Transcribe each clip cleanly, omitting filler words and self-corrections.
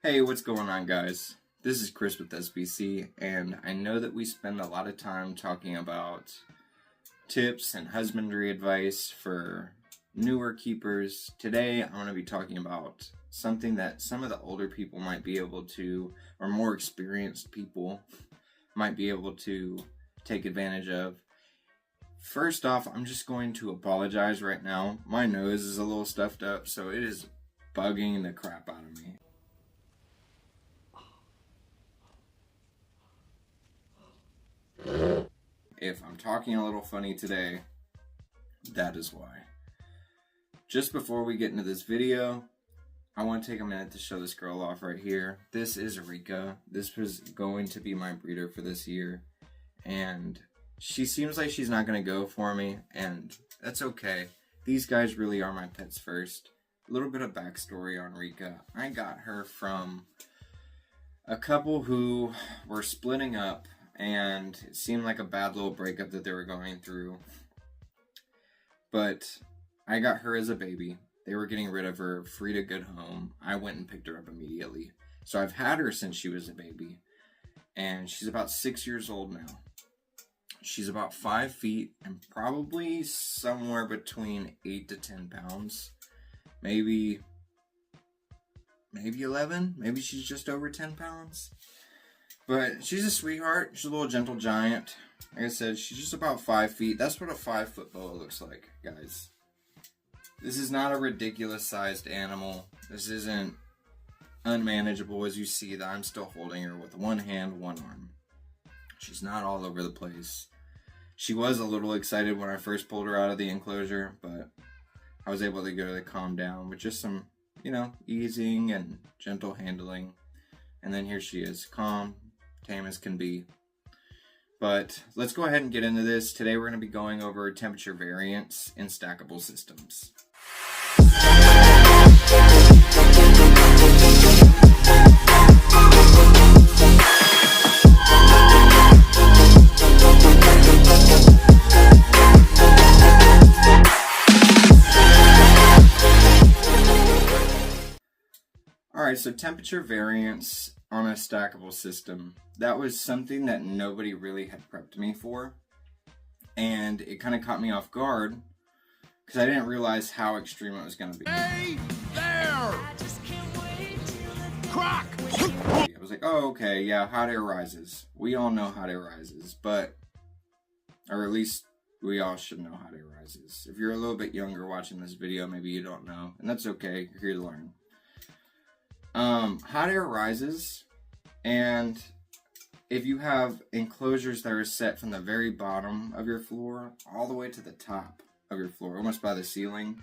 Hey, what's going on, guys? This is Chris with SBC, and I know that we spend a lot of time talking about tips and husbandry advice for newer keepers. Today, I'm going to be talking about something that some of the older people might be able to, or more experienced people might be able to take advantage of. First off, I'm just going to apologize right now. My nose is a little stuffed up, so it is bugging the crap out of me. If I'm talking a little funny today, that is why. Just before we get into this video, I want to take a minute to show this girl off right here. This is Rika. This was going to be my breeder for this year, and she seems like she's not going to go for me, and that's okay. These guys really are my pets first. A little bit of backstory on Rika. I got her from a couple who were splitting up, and it seemed like a bad little breakup that they were going through. But I got her as a baby. They were getting rid of her, free to good home. I went and picked her up immediately. So I've had her since she was a baby. And she's about 6 years old now. She's about 5 feet and probably somewhere between 8 to 10 pounds. Maybe 11. Maybe she's just over 10 pounds. But she's a sweetheart. She's a little gentle giant. Like I said, she's just about 5 feet. That's what a 5-foot boa looks like, guys. This is not a ridiculous sized animal. This isn't unmanageable, as you see that I'm still holding her with one hand, one arm. She's not all over the place. She was a little excited when I first pulled her out of the enclosure, but I was able to get her to calm down with just some, easing and gentle handling. And then here she is, calm, tame as can be. But let's go ahead and get into this. Today we're going to be going over temperature variance in stackable systems. Alright, so temperature variance on a stackable system. That was something that nobody really had prepped me for. And it kind of caught me off guard because I didn't realize how extreme it was going to be. Hey there! Croc! I was like, oh, okay, yeah, hot air rises. We all know hot air rises, but, or at least we all should know hot air rises. If you're a little bit younger watching this video, maybe you don't know, and that's okay, you're here to learn. Hot air rises, and if you have enclosures that are set from the very bottom of your floor all the way to the top of your floor, almost by the ceiling,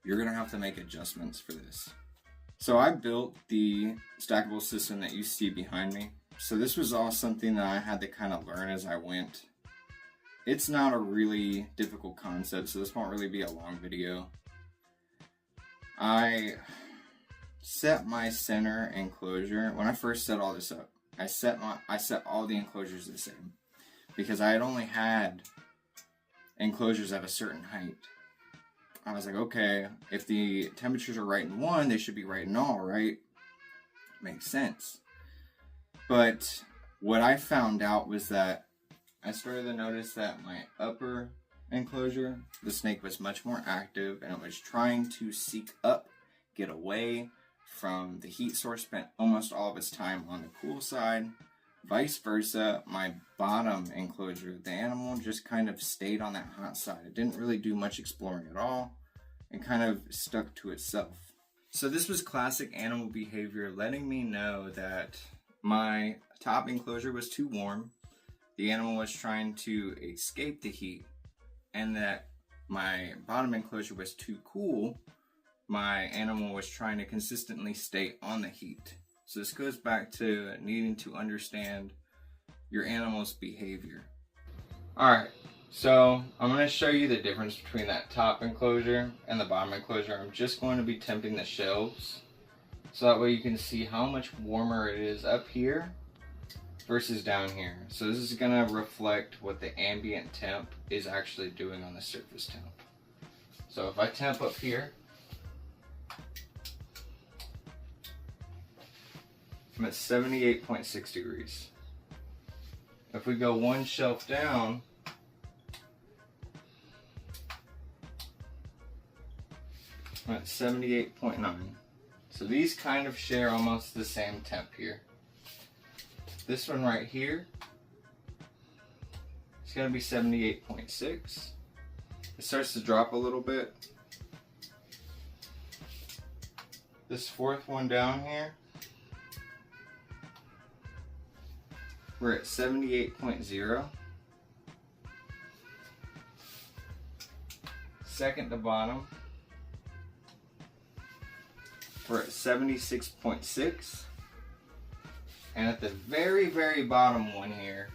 you're going to have to make adjustments for this. So I built the stackable system that you see behind me. So this was all something that I had to kind of learn as I went. It's not a really difficult concept, so this won't really be a long video. I set my center enclosure. When I first set all this up, I set all the enclosures the same because I had only had enclosures at a certain height. I was like, okay, if the temperatures are right in one, they should be right in all, right? Makes sense. But what I found out was that I started to notice that my upper enclosure, the snake was much more active and it was trying to seek up, get away from the heat source, spent almost all of its time on the cool side. Vice versa, my bottom enclosure, the animal just kind of stayed on that hot side. It didn't really do much exploring at all and kind of stuck to itself. So this was classic animal behavior, letting me know that my top enclosure was too warm, the animal was trying to escape the heat, and that my bottom enclosure was too cool. My animal was trying to consistently stay on the heat. So this goes back to needing to understand your animal's behavior. Alright, so I'm going to show you the difference between that top enclosure and the bottom enclosure. I'm just going to be temping the shelves, so that way you can see how much warmer it is up here versus down here. So this is going to reflect what the ambient temp is actually doing on the surface temp. So if I temp up here, I'm at 78.6 degrees. If we go one shelf down, I'm at 78.9. So these kind of share almost the same temp here. This one right here, it's going to be 78.6. It starts to drop a little bit. This fourth one down here, we're at 78.0. Second to bottom, we're at 76.6. And at the very, very bottom one here,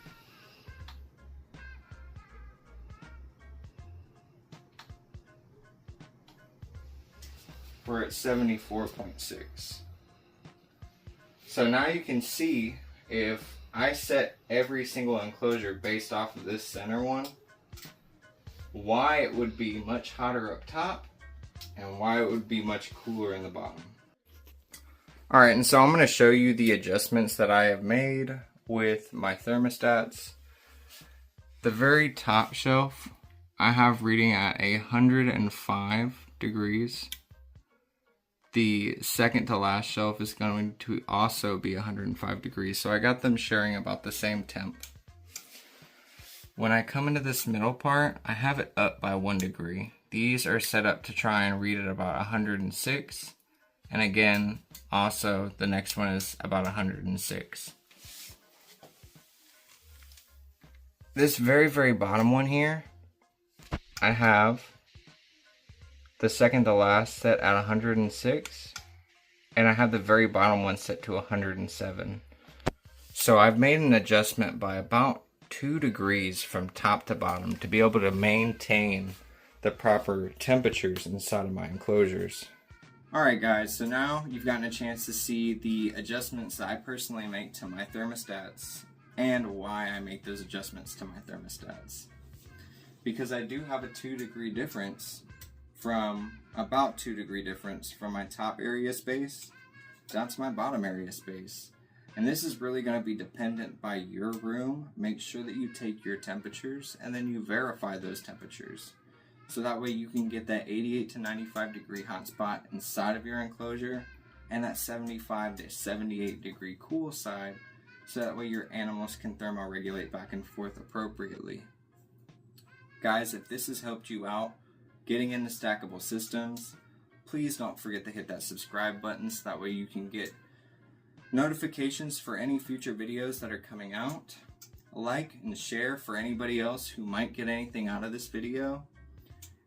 we're at 74.6. So now you can see if I set every single enclosure based off of this center one, why it would be much hotter up top and why it would be much cooler in the bottom. Alright, and so I'm going to show you the adjustments that I have made with my thermostats. The very top shelf, I have reading at 105 degrees. The second to last shelf is going to also be 105 degrees, so I got them sharing about the same temp. When I come into this middle part, I have it up by 1 degree. These are set up to try and read at about 106. And again, also the next one is about 106. This very, very bottom one here, I have the second to last set at 106. And I have the very bottom one set to 107. So I've made an adjustment by about 2 degrees from top to bottom to be able to maintain the proper temperatures inside of my enclosures. Alright guys, so now you've gotten a chance to see the adjustments that I personally make to my thermostats and why I make those adjustments to my thermostats. Because I do have a 2 degree difference from, about 2 degree difference from my top area space down to my bottom area space. And this is really going to be dependent by your room. Make sure that you take your temperatures and then you verify those temperatures. So that way you can get that 88 to 95 degree hot spot inside of your enclosure and that 75 to 78 degree cool side, so that way your animals can thermoregulate back and forth appropriately. Guys, if this has helped you out getting into stackable systems, please don't forget to hit that subscribe button so that way you can get notifications for any future videos that are coming out. Like and share for anybody else who might get anything out of this video.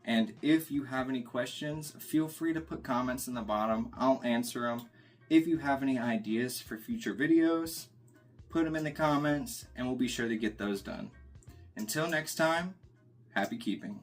And if you have any questions, feel free to put comments in the bottom. I'll answer them. If you have any ideas for future videos, put them in the comments and we'll be sure to get those done. Until next time, happy keeping.